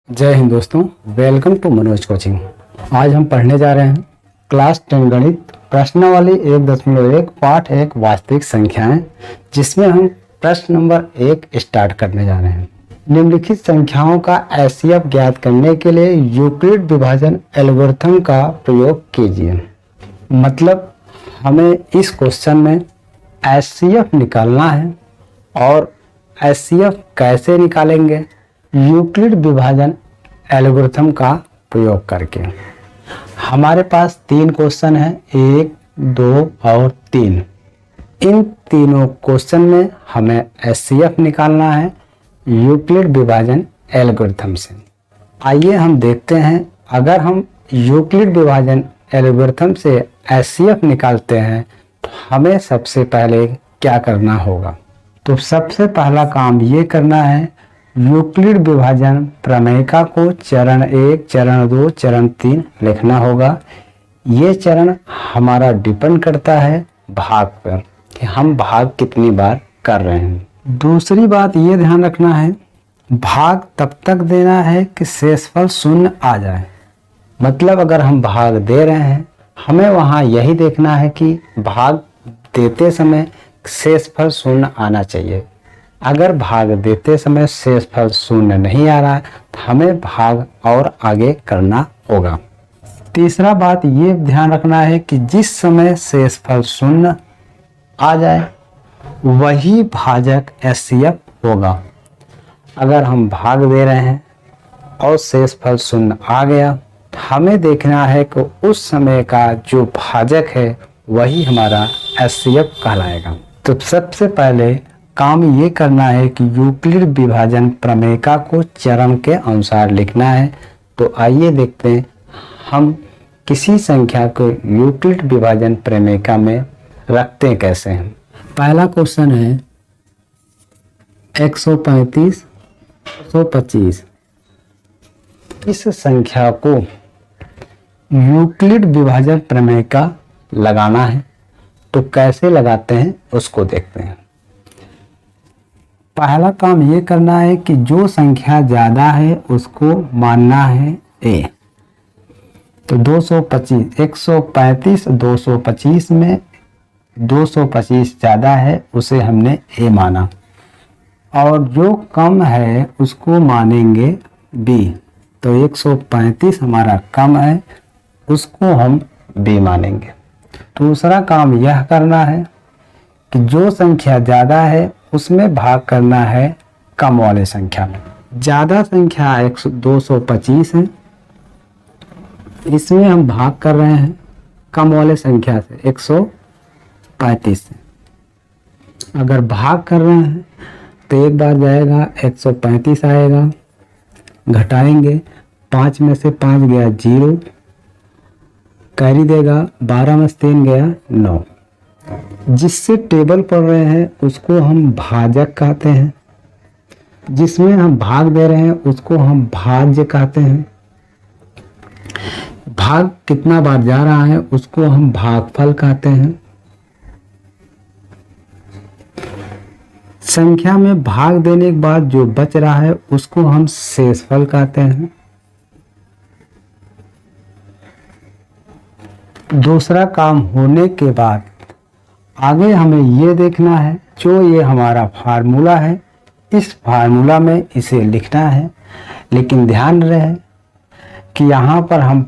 जय हिंद दोस्तों, welcome to Manoj coaching. आज हम पढ़ने जा रहे हैं क्लास 10 गणित प्रश्नावली 1.1 पाठ 1 वास्तविक संख्याएं, जिसमें हम प्रश्न नंबर 1 स्टार्ट करने जा रहे हैं। निम्नलिखित संख्याओं का एचसीएफ ज्ञात करने के लिए यूक्लिड विभाजन एल्गोरिथम का प्रयोग कीजिए। मतलब हमें इस क्वेश्चन में एचसीएफ निकालना है और एचसीएफ कैसे निकालेंगे? यूक्लिड विभाजन एल्गोरिथम का प्रयोग करके। हमारे पास 3 क्वेश्चन हैं, 1, 2 और 3। इन तीनों क्वेश्चन में हमें एचसीएफ निकालना है यूक्लिड विभाजन एल्गोरिथम से। आइए हम देखते हैं, अगर हम यूक्लिड विभाजन एल्गोरिथम से एचसीएफ निकालते हैं तो हमें सबसे पहले क्या करना होगा। तो सबसे पहला काम ये करना है, यूक्लिड विभाजन प्रमेयिका को चरण 1, चरण 2, चरण 3 लिखना होगा। ये चरण हमारा डिपेंड करता है भाग पर कि हम भाग कितनी बार कर रहे हैं। दूसरी बात ये ध्यान रखना है, भाग तब तक देना है कि शेषफल शून्य आ जाए। मतलब अगर हम भाग दे रहे हैं, हमें वहाँ यही देखना है कि भाग देते समय शेषफल शून्य आना चाहिए। अगर भाग देते समय शेषफल शून्य नहीं आ रहा है तो हमें भाग और आगे करना होगा। तीसरा बात ये ध्यान रखना है कि जिस समय शेषफल शून्य आ जाए वही भाजक एचसीएफ होगा। अगर हम भाग दे रहे हैं और शेषफल शून्य आ गया तो हमें देखना है कि उस समय का जो भाजक है वही हमारा एचसीएफ कहलाएगा। तो सबसे पहले काम ये करना है कि यूक्लिड विभाजन प्रमेयिका को चरण के अनुसार लिखना है। तो आइए देखते हैं हम किसी संख्या को यूक्लिड विभाजन प्रमेयिका में रखते कैसे हैं। पहला क्वेश्चन है 135, 125। इस संख्या को यूक्लिड विभाजन प्रमेयिका लगाना है, तो कैसे लगाते हैं उसको देखते हैं। पहला काम ये करना है कि जो संख्या ज़्यादा है उसको मानना है ए। तो 225, 135, 225 में 225 ज़्यादा है, उसे हमने ए माना। और जो कम है उसको मानेंगे बी। तो 135 हमारा कम है, उसको हम बी मानेंगे। दूसरा काम यह करना है कि जो संख्या ज़्यादा है उसमें भाग करना है कम वाले संख्या में। ज़्यादा संख्या 225 है, इसमें हम भाग कर रहे हैं कम वाले संख्या से 135 से। अगर भाग कर रहे हैं तो एक बार जाएगा 135 आएगा, घटाएंगे 5 में से 5 गया 0, कैरी देगा 12 में से 3 गया 9। जिससे टेबल पढ़ रहे हैं उसको हम भाजक कहते हैं, जिसमें हम भाग दे रहे हैं उसको हम भाज्य कहते हैं। भाग कितना बार जा रहा है उसको हम भागफल कहते हैं। संख्या में भाग देने के बाद जो बच रहा है उसको हम शेषफल कहते हैं। दूसरा काम होने के बाद आगे हमें ये देखना है, जो ये हमारा फार्मूला है इस फार्मूला में इसे लिखना है। लेकिन ध्यान रहे कि यहाँ पर हम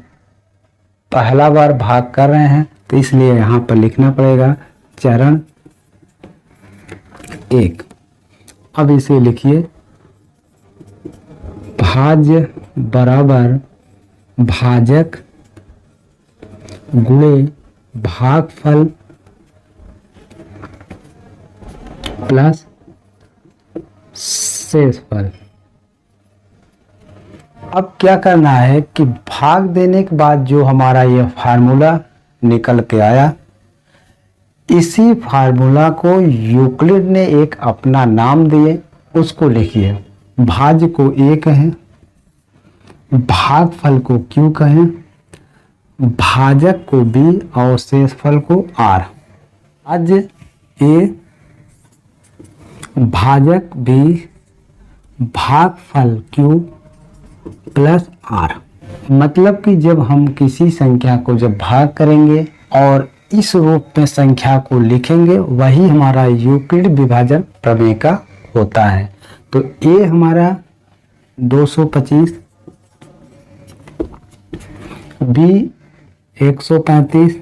पहला बार भाग कर रहे हैं, तो इसलिए यहाँ पर लिखना पड़ेगा चरण 1। अब इसे लिखिए, भाज्य बराबर भाजक गुणे भागफल प्लस शेषफल। अब क्या करना है कि भाग देने के बाद जो हमारा ये फार्मूला निकल के आया, इसी फार्मूला को यूक्लिड ने एक अपना नाम दिए, उसको लिखिए। भाज्य को ए कहें, भागफल को क्यू कहें, भाजक को बी और शेषफल को आर। भाज्य ए, भाजक बी, भागफल क्यू प्लस आर। मतलब कि जब हम किसी संख्या को जब भाग करेंगे और इस रूप में संख्या को लिखेंगे, वही हमारा यूक्लिड विभाजन प्रमेय का होता है। तो ए हमारा 225, बी 135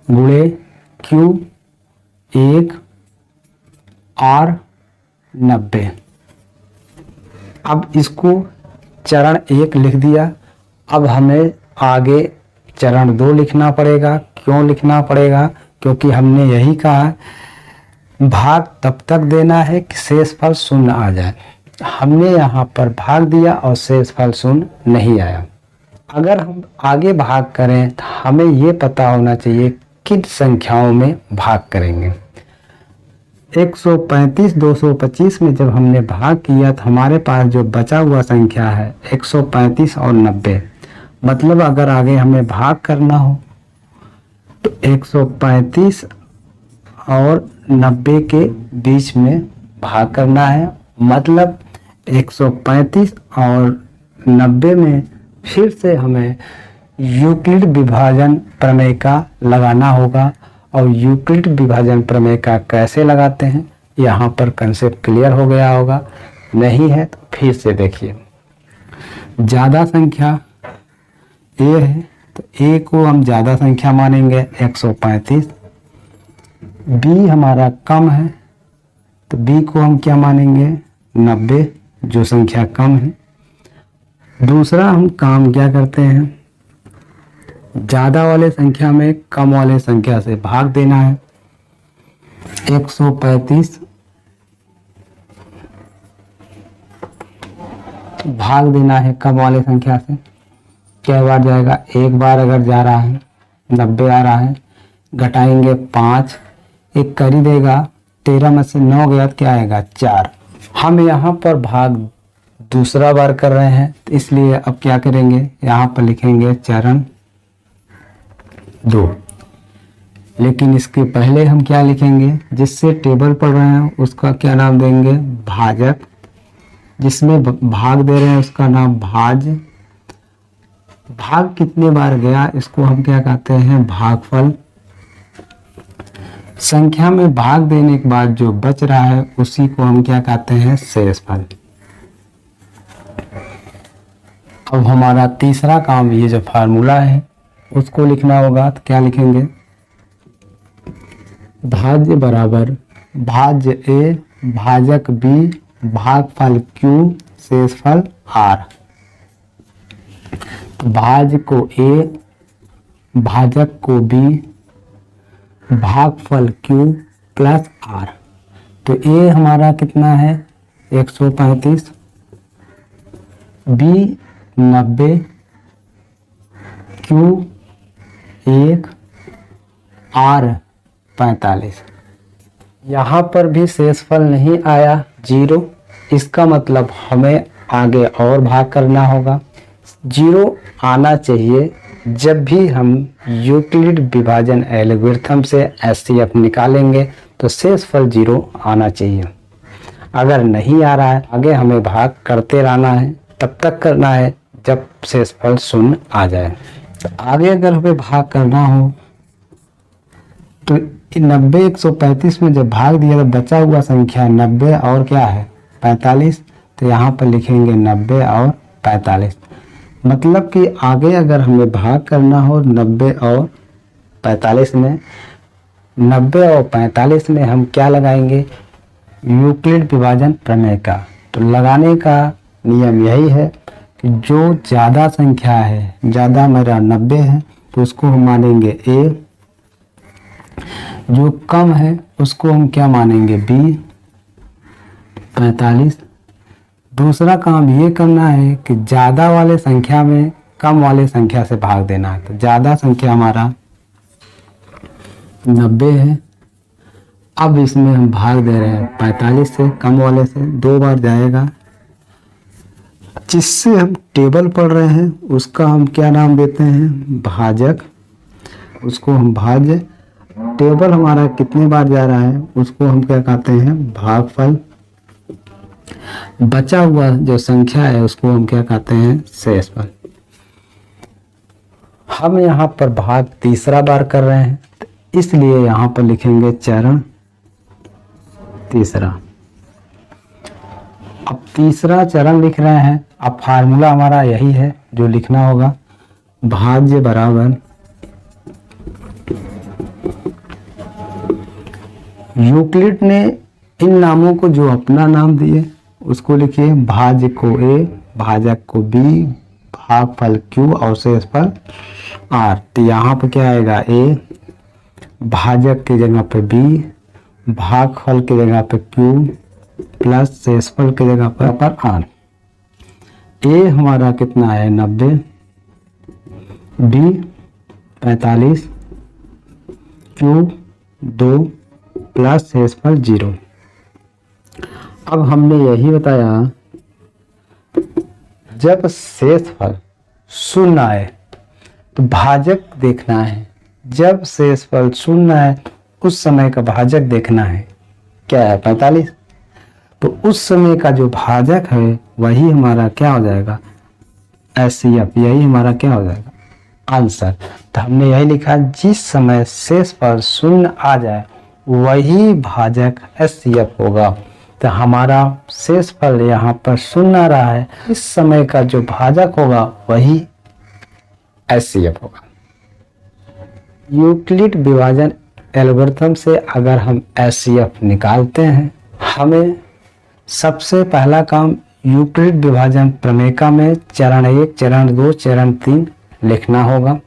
गुणे क्यू 1, आर 90। अब इसको चरण 1 लिख दिया। अब हमें आगे चरण 2 लिखना पड़ेगा। क्यों लिखना पड़ेगा? क्योंकि हमने यही कहा भाग तब तक देना है कि शेषफल शून्य आ जाए। हमने यहाँ पर भाग दिया और शेषफल शून्य नहीं आया। अगर हम आगे भाग करें तो हमें ये पता होना चाहिए किन संख्याओं में भाग करेंगे। 135 225 में जब हमने भाग किया तो हमारे पास जो बचा हुआ संख्या है 135 और 90। मतलब अगर आगे हमें भाग करना हो तो 135 और 90 के बीच में भाग करना है। मतलब 135 और 90 में फिर से हमें यूक्लिड विभाजन प्रमेय का लगाना होगा। और यूक्लिड विभाजन प्रमेय का कैसे लगाते हैं, यहाँ पर कंसेप्ट क्लियर हो गया होगा। नहीं है तो फिर से देखिए। ज़्यादा संख्या ए है तो ए को हम ज़्यादा संख्या मानेंगे 135। बी हमारा कम है तो बी को हम क्या मानेंगे 90, जो संख्या कम है। दूसरा हम काम क्या करते हैं, ज़्यादा वाले संख्या में कम वाले संख्या से भाग देना है। 135 भाग देना है कम वाले संख्या से। क्या बार जाएगा? एक बार अगर जा रहा है 90 आ रहा है, घटाएंगे 5, एक कर ही देगा। 13 में से 9 गया तो क्या आएगा 4। हम यहाँ पर भाग दूसरा बार कर रहे हैं तो इसलिए अब क्या करेंगे, यहाँ पर लिखेंगे चरण 2। लेकिन इसके पहले हम क्या लिखेंगे, जिससे टेबल पढ़ रहे हैं उसका क्या नाम देंगे, भाजक। जिसमें भाग दे रहे हैं उसका नाम भाज्य। भाग कितने बार गया इसको हम क्या कहते हैं, भागफल। संख्या में भाग देने के बाद जो बच रहा है उसी को हम क्या कहते हैं, शेषफल। अब हमारा तीसरा काम, ये जो फार्मूला है उसको लिखना होगा। तो क्या लिखेंगे, भाज्य बराबर भाज्य ए भाजक बी भागफल क्यू शेषफल आर। तो भाज्य को ए, भाजक को बी, भागफल क्यू प्लस आर। तो ए हमारा कितना है 135, बी 90, क्यू 1, आर 45। यहाँ पर भी शेषफल नहीं आया 0। इसका मतलब हमें आगे और भाग करना होगा। 0 आना चाहिए जब भी हम यूक्लिड विभाजन एल्गोरिथम से एचसीएफ निकालेंगे तो शेषफल 0 आना चाहिए। अगर नहीं आ रहा है आगे हमें भाग करते रहना है, तब तक करना है जब शेषफल 0 आ जाए। तो आगे अगर हमें भाग करना हो तो 90 135 में जब भाग दिया तो बचा हुआ संख्या 90 और क्या है 45। तो यहाँ पर लिखेंगे 90 और 45। मतलब कि आगे अगर हमें भाग करना हो 90 और 45 में, 90 और 45 में हम क्या लगाएंगे, यूक्लिड विभाजन प्रमेय का। तो लगाने का नियम यही है कि जो ज़्यादा संख्या है, ज़्यादा मेरा 90 है तो उसको हम मानेंगे ए, जो कम है उसको हम क्या मानेंगे बी 45। दूसरा काम ये करना है कि ज़्यादा वाले संख्या में कम वाले संख्या से भाग देना है। तो ज़्यादा संख्या हमारा 90 है, अब इसमें हम भाग दे रहे हैं 45 से, कम वाले से 2 बार जाएगा। जिससे हम टेबल पढ़ रहे हैं उसका हम क्या नाम देते हैं, भाजक। उसको हम भाज्य। टेबल हमारा कितने बार जा रहा है उसको हम क्या कहते हैं, भागफल। बचा हुआ जो संख्या है उसको हम क्या कहते हैं, शेषफल। हम यहाँ पर भाग तीसरा बार कर रहे हैं, तो इसलिए यहाँ पर लिखेंगे चरण तीसरा। अब तीसरा चरण लिख रहे हैं। अब फार्मूला हमारा यही है जो लिखना होगा, भाज्य बराबर यूक्लिड ने इन नामों को जो अपना नाम दिए उसको लिखिए, भाज्य को ए, भाजक को बी, भागफल क्यू और शेषफल आर। तो यहाँ पर क्या आएगा, ए, भाजक की जगह पे बी, भागफल की जगह पे क्यू प्लस शेषफल की जगह पर आर। ए हमारा कितना है 90, बी 45, क्यू 2 प्लस शेषफल 0। अब हमने यही बताया जब शेषफल शून्य आए तो भाजक देखना है, जब शेषफल शून्य है उस समय का भाजक देखना है, क्या है 45। तो उस समय का जो भाजक है वही हमारा क्या हो जाएगा, HCF, यही हमारा क्या हो जाएगा आंसर। तो हमने यही लिखा, जिस समय शेषफल शून्य आ जाए वही भाजक HCF होगा। तो हमारा शेषफल यहाँ पर शून्य आ रहा है, इस समय का जो भाजक होगा वही HCF होगा। यूक्लिड विभाजन एल्गोरिथम से अगर हम HCF निकालते हैं, हमें सबसे पहला काम यूक्लिड विभाजन प्रमेय में चरण 1, चरण 2, चरण 3 लिखना होगा।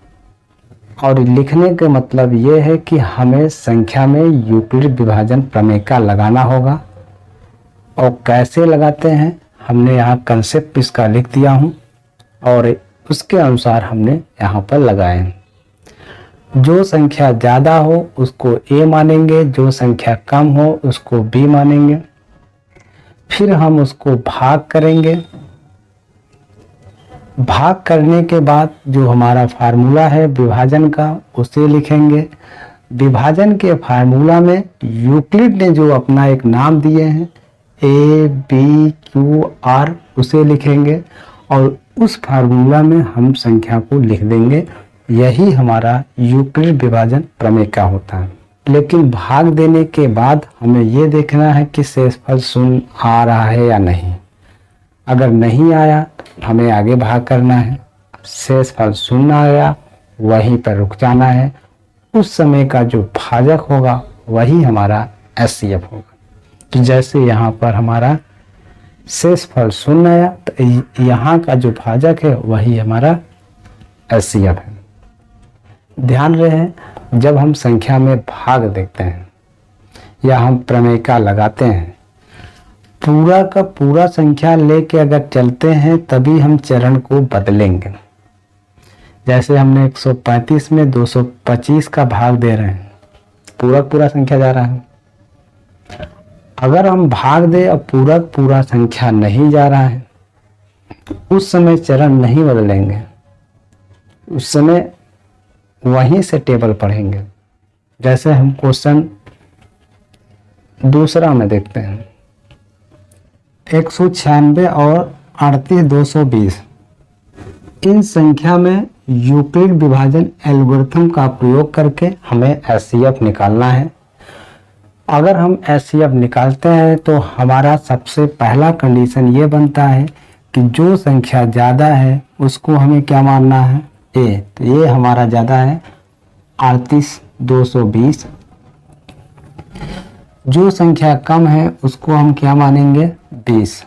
और लिखने का मतलब ये है कि हमें संख्या में यूक्लिड विभाजन प्रमेय लगाना होगा। और कैसे लगाते हैं हमने यहाँ कंसेप्ट इसका लिख दिया हूँ और उसके अनुसार हमने यहाँ पर लगाए। जो संख्या ज़्यादा हो उसको A मानेंगे, जो संख्या कम हो उसको B मानेंगे। फिर हम उसको भाग करेंगे। भाग करने के बाद जो हमारा फार्मूला है विभाजन का उसे लिखेंगे। विभाजन के फार्मूला में यूक्लिड ने जो अपना एक नाम दिए हैं A, B, Q, R उसे लिखेंगे और उस फार्मूला में हम संख्या को लिख देंगे। यही हमारा यूक्लिड विभाजन प्रमेय का होता है। लेकिन भाग देने के बाद हमें ये देखना है कि शेषफल शून्य आ रहा है या नहीं। अगर नहीं आया तो हमें आगे भाग करना है। शेषफल शून्य आया वहीं पर रुक जाना है। उस समय का जो भाजक होगा वही हमारा HCF होगा। तो जैसे यहाँ पर हमारा शेषफल शून्य आया तो यहाँ का जो भाजक है वही हमारा HCF है। ध्यान रहे जब हम संख्या में भाग देखते हैं या हम प्रमेय का लगाते हैं, पूरा का पूरा संख्या लेके अगर चलते हैं तभी हम चरण को बदलेंगे। जैसे हमने 135 में 225 का भाग दे रहे हैं, पूरा संख्या जा रहा है। अगर हम भाग दे और पूरा संख्या नहीं जा रहा है तो उस समय चरण नहीं बदलेंगे, उस समय वहीं से टेबल पढ़ेंगे। जैसे हम क्वेश्चन दूसरा में देखते हैं, 196 और 38220 इन संख्या में यूक्लिड विभाजन एल्गोरिथम का प्रयोग करके हमें HCF निकालना है। अगर हम HCF निकालते हैं तो हमारा सबसे पहला कंडीशन ये बनता है कि जो संख्या ज़्यादा है उसको हमें क्या मानना है, A। तो ये हमारा ज़्यादा है 38220। जो संख्या कम है उसको हम क्या मानेंगे 20।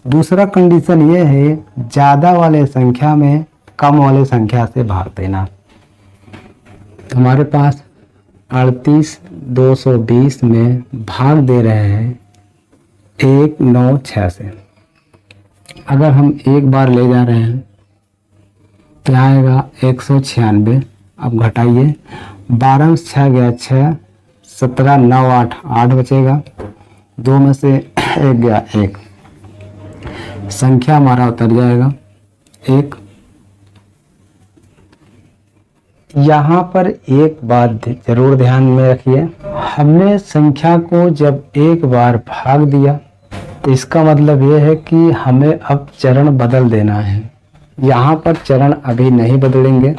दूसरा कंडीशन ये है ज़्यादा वाले संख्या में कम वाले संख्या से भाग देना। तो हमारे पास 38220 में भाग दे रहे हैं 196 से। अगर हम एक बार ले जा रहे हैं तो आएगा 196। अब घटाइए, 12 में 6 गया 6, 17 9 8 8 बचेगा, 2 में से 1 गया 1, संख्या हमारा उतर जाएगा 1। यहाँ पर एक बात जरूर ध्यान में रखिए, हमने संख्या को जब एक बार भाग दिया तो इसका मतलब ये है कि हमें अब चरण बदल देना है। यहाँ पर चरण अभी नहीं बदलेंगे,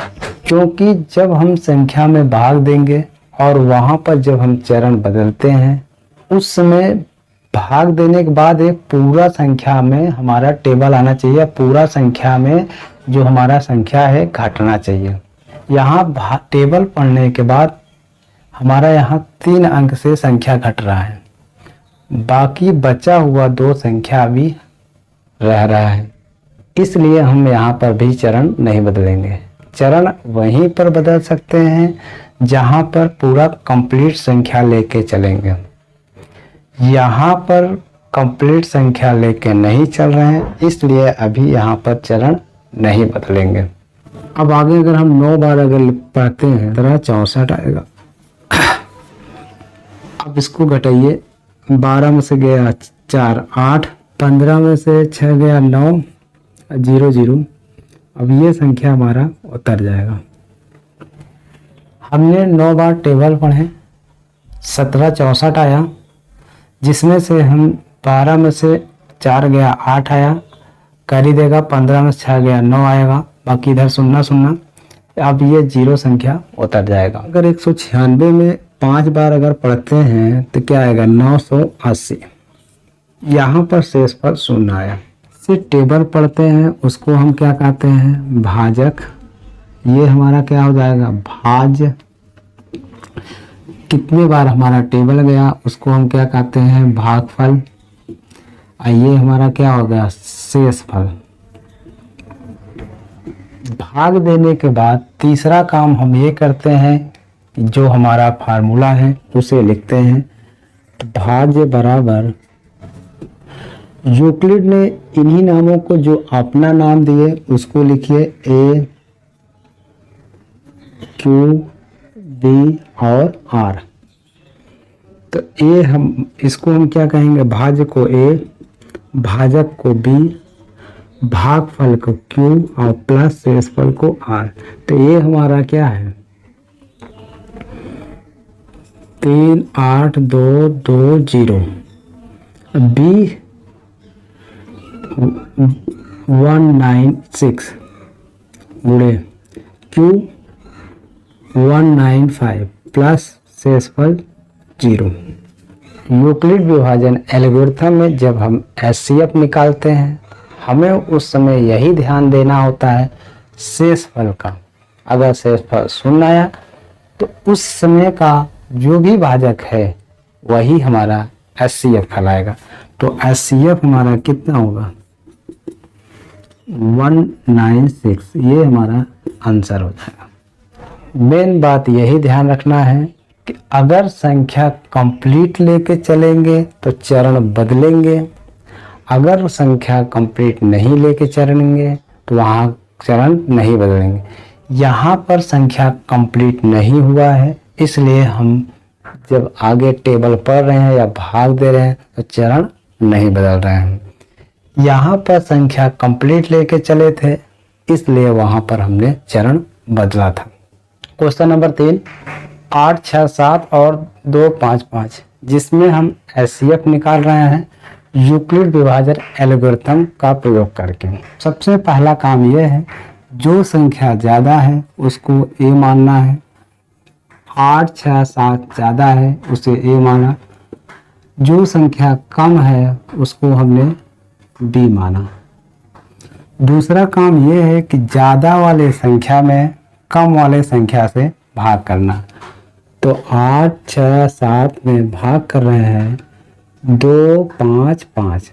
क्योंकि जब हम संख्या में भाग देंगे और वहाँ पर जब हम चरण बदलते हैं उस समय भाग देने के बाद एक पूरा संख्या में हमारा टेबल आना चाहिए, पूरा संख्या में जो हमारा संख्या है घटना चाहिए। यहाँ टेबल पढ़ने के बाद हमारा यहाँ 3 अंक से संख्या घट रहा है, बाकी बचा हुआ 2 संख्या भी रह रहा है, इसलिए हम यहाँ पर भी चरण नहीं बदलेंगे। चरण वहीं पर बदल सकते हैं जहाँ पर पूरा कंप्लीट संख्या लेके चलेंगे। यहाँ पर कंप्लीट संख्या लेके नहीं चल रहे हैं, इसलिए अभी यहाँ पर चरण नहीं बदलेंगे। अब आगे अगर हम 9 बार अगर पढ़ते हैं 64 आएगा। अब इसको घटाइए, 12 में से गया 4 8, 15 में से 6 गया 9 0 0। अब ये संख्या हमारा उतर जाएगा। हमने 9 बार टेबल पढ़े, 17 64 आया, जिसमें से हम 12 में से 4 गया 8 आया, कर ही देगा। 15 में से 6 गया 9 आएगा, बाकी इधर 0 0। अब ये 0 संख्या उतर जाएगा। अगर 196 में 5 बार अगर पढ़ते हैं तो क्या आएगा 980। यहाँ पर शेष पर 0 आया। से टेबल पढ़ते हैं उसको हम क्या कहते हैं भाजक। ये हमारा क्या हो जाएगा भाज्य। कितने बार हमारा टेबल गया उसको हम क्या कहते हैं भागफल। ये हमारा क्या हो गया शेषफल। भाग देने के बाद तीसरा काम हम ये करते हैं कि जो हमारा फार्मूला है उसे लिखते हैं। तो भाज्य बराबर, यूक्लिड ने इन्हीं नामों को जो अपना नाम दिए उसको लिखिए ए क्यू बी और आर। तो ए हम इसको हम क्या कहेंगे भाज्य को ए, भाजक को बी, भागफल को क्यू और प्लस शेषफल को आर। तो ये हमारा क्या है 3 8 2 2 0। बी 196 गुणे क्यू 195 प्लस शेषफल 0। यूक्लिड विभाजन एल्गोरिथम में जब हम एचसीएफ निकालते हैं हमें उस समय यही ध्यान देना होता है शेषफल का। अगर शेषफल 0 आया तो उस समय का जो भी भाजक है वही हमारा एचसीएफ कहलाएगा। तो एचसीएफ हमारा कितना होगा 196। ये हमारा आंसर हो जाएगा। मेन बात यही ध्यान रखना है कि अगर संख्या कंप्लीट लेके चलेंगे तो चरण बदलेंगे, अगर संख्या कंप्लीट नहीं लेके चलेंगे तो वहाँ चरण नहीं बदलेंगे। यहाँ पर संख्या कंप्लीट नहीं हुआ है, इसलिए हम जब आगे टेबल पढ़ रहे हैं या भाग दे रहे हैं तो चरण नहीं बदल रहे हैं। यहाँ पर संख्या कंप्लीट लेके चले थे, इसलिए वहाँ पर हमने चरण बदला था। क्वेश्चन नंबर 3, 8 6 7 और 2 5 5, जिसमें हम एचसीएफ निकाल रहे हैं यूक्लिड विभाजन एल्गोरिथम का प्रयोग करके। सबसे पहला काम यह है जो संख्या ज़्यादा है उसको ए मानना है। 8 6 7 ज़्यादा है उसे ए माना, जो संख्या कम है उसको हमने बी माना। दूसरा काम यह है कि ज़्यादा वाले संख्या में कम वाले संख्या से भाग करना। तो 8 6 7 में भाग कर रहे हैं 2 5 5।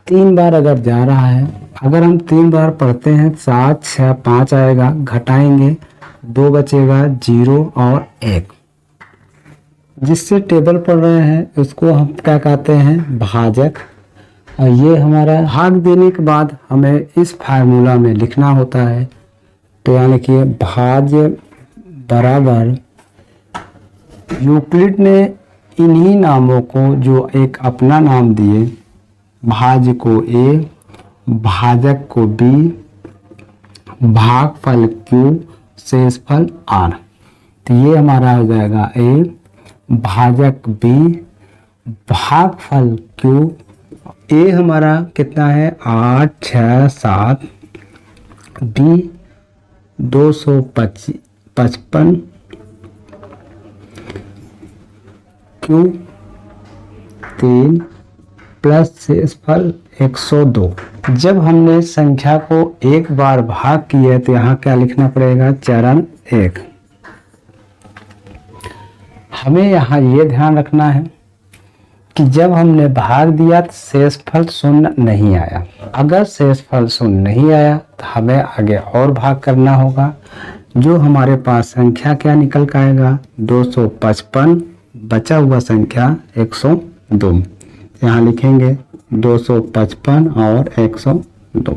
3 बार अगर जा रहा है, अगर हम 3 बार पढ़ते हैं 7 6 5 आएगा, घटाएंगे 2 बचेगा 0 और 1। जिससे टेबल पढ़ रहे हैं उसको हम क्या कहते हैं भाजक। और ये हमारा भाग देने के बाद हमें इस फार्मूला में लिखना होता है। तो यानी कि भाज्य बराबर, यूक्लिड ने इन्हीं नामों को जो एक अपना नाम दिए, भाज्य को ए, भाजक को बी, भागफल क्यू, शेषफल आर। तो ये हमारा हो जाएगा ए भाजक बी भागफल क्यू। ए हमारा कितना है 8 6 7, बी 255, क्यू 3 प्लस शेषफल 102। जब हमने संख्या को एक बार भाग किया तो यहाँ क्या लिखना पड़ेगा, चरण 1। हमें यहाँ ये ध्यान रखना है कि जब हमने भाग दिया तो शेषफल शून्य नहीं आया। अगर शेषफल शून्य नहीं आया तो हमें आगे और भाग करना होगा। जो हमारे पास संख्या क्या निकल कर आएगा 255, बचा हुआ संख्या 102। यहाँ लिखेंगे 255 और 102।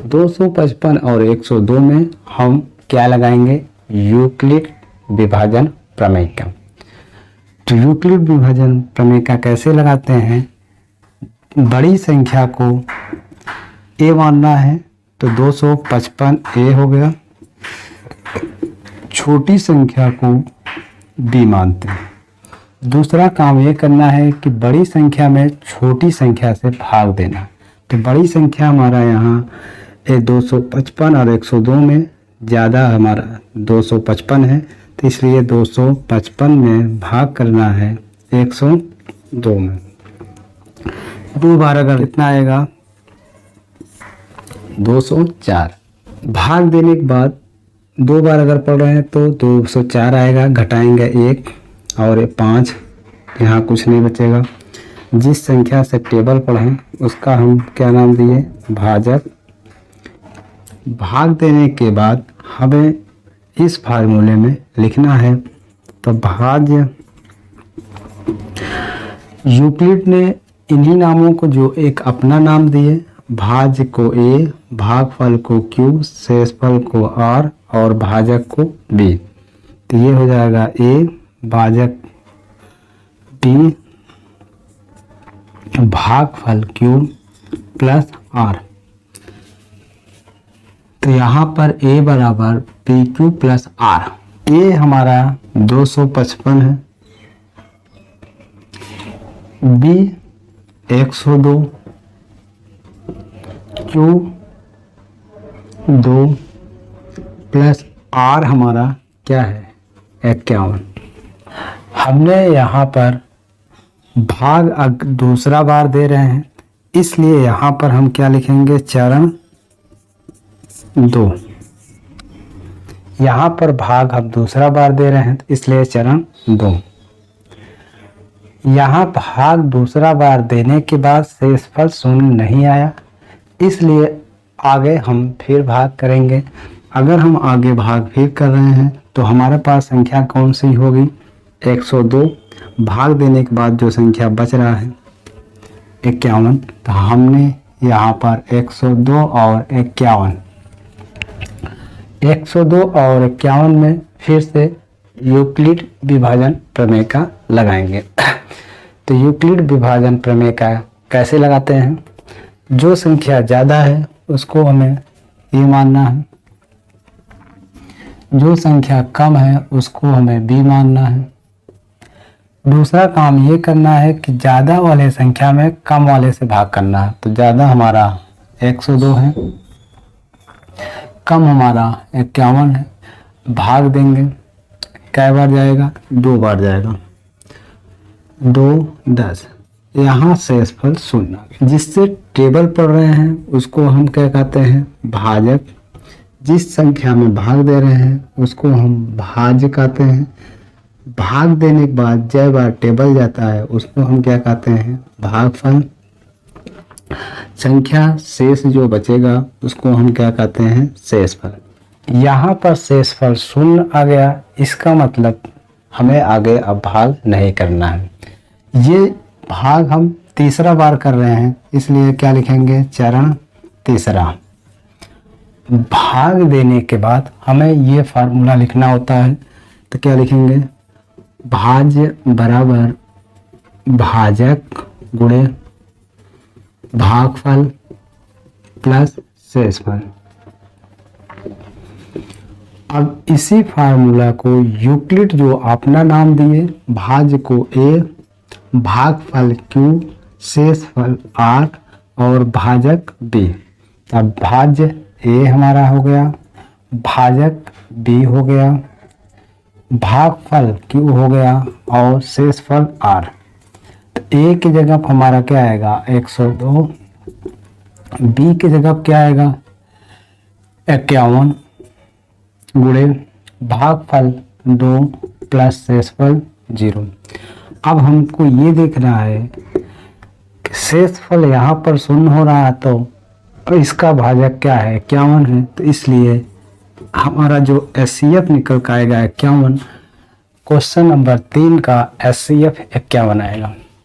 255 और 102 में हम क्या लगाएंगे, यूक्लिड विभाजन प्रमेय का। तो यूक्लिड विभाजन प्रमेय का कैसे लगाते हैं, बड़ी संख्या को ए मानना है तो 255 ए हो गया, छोटी संख्या को बी मानते हैं। दूसरा काम ये करना है कि बड़ी संख्या में छोटी संख्या से भाग देना। तो बड़ी संख्या हमारा यहाँ 255 और 102 में ज़्यादा हमारा 255 है, तो इसलिए 255 में भाग करना है 102 में। 2 बार अगर कितना आएगा 204। भाग देने के बाद 2 बार अगर पढ़ रहे हैं तो 204 आएगा, घटाएंगे 1 और 5, यहाँ कुछ नहीं बचेगा। जिस संख्या से टेबल पढ़ें उसका हम क्या नाम दिए, भाजक। भाग देने के बाद हमें इस फार्मूले में लिखना है, तो भाज्य यूक्लिड ने इन्हीं नामों को जो एक अपना नाम दिए, भाज्य को ए, भागफल को क्यू, शेषफल को आर और भाजक को बी। तो ये हो जाएगा ए भाजक बी भागफल क्यू प्लस आर। तो यहाँ पर ए बराबर पी क्यू प्लस आर। ए हमारा 255 है, बी 102, क्यू 2 प्लस आर हमारा क्या है 51। हमने यहाँ पर भाग दूसरा बार दे रहे हैं, इसलिए यहाँ पर हम क्या लिखेंगे, चरण 2। यहाँ पर भाग हम दूसरा बार दे रहे हैं इसलिए चरण 2। यहाँ भाग दूसरा बार देने के बाद शेषफल शून्य नहीं आया, इसलिए आगे हम फिर भाग करेंगे। अगर हम आगे भाग फिर कर रहे हैं तो हमारे पास संख्या कौन सी होगी, 102। भाग देने के बाद जो संख्या बच रहा है 51, तो हमने यहाँ पर 102 और 51, 102 और 51 में फिर से यूक्लिड विभाजन प्रमेय का लगाएंगे। तो यूक्लिड विभाजन प्रमेय का कैसे लगाते हैं, जो संख्या ज़्यादा है उसको हमें ए मानना है, जो संख्या कम है उसको हमें बी मानना है। दूसरा काम ये करना है कि ज़्यादा वाले संख्या में कम वाले से भाग करना है। तो ज़्यादा हमारा 102 है, कम हमारा 51 है, भाग देंगे कै बार जाएगा, 2 बार जाएगा, 2 10। यहाँ शेषफल शून्य। जिससे टेबल पढ़ रहे हैं उसको हम क्या कहते हैं, भाजक। जिस संख्या में भाग दे रहे हैं उसको हम भाज्य कहते हैं। भाग देने के बाद जय बार टेबल जाता है उसको हम क्या कहते हैं, भागफल। संख्या शेष जो बचेगा उसको हम क्या कहते हैं, शेषफल। यहाँ पर शेषफल शून्य आ गया, इसका मतलब हमें आगे अब भाग नहीं करना है। ये भाग हम तीसरा बार कर रहे हैं इसलिए क्या लिखेंगे, चरण तीसरा। भाग देने के बाद हमें ये फार्मूला लिखना होता है, तो क्या लिखेंगे, भाज्य बराबर भाजक गुणे भागफल प्लस शेषफल। अब इसी फार्मूला को यूक्लिड जो अपना नाम दिए, भाज्य को a, भागफल q, शेषफल r और भाजक b। अब भाज्य a हमारा हो गया, भाजक b हो गया, भागफल q हो गया और शेषफल r। तो a की जगह पर हमारा क्या आएगा 102, b की जगह पर क्या आएगा 51 गुणे भागफल 2 प्लस शेषफल 0। अब हमको ये देखना है कि शेषफल यहाँ पर शून्य हो रहा है तो इसका भाजक क्या है 51 है, तो इसलिए हमारा जो एचसीएफ निकल कर आएगा 51। क्वेश्चन नंबर 3 का एचसीएफ 51 आएगा।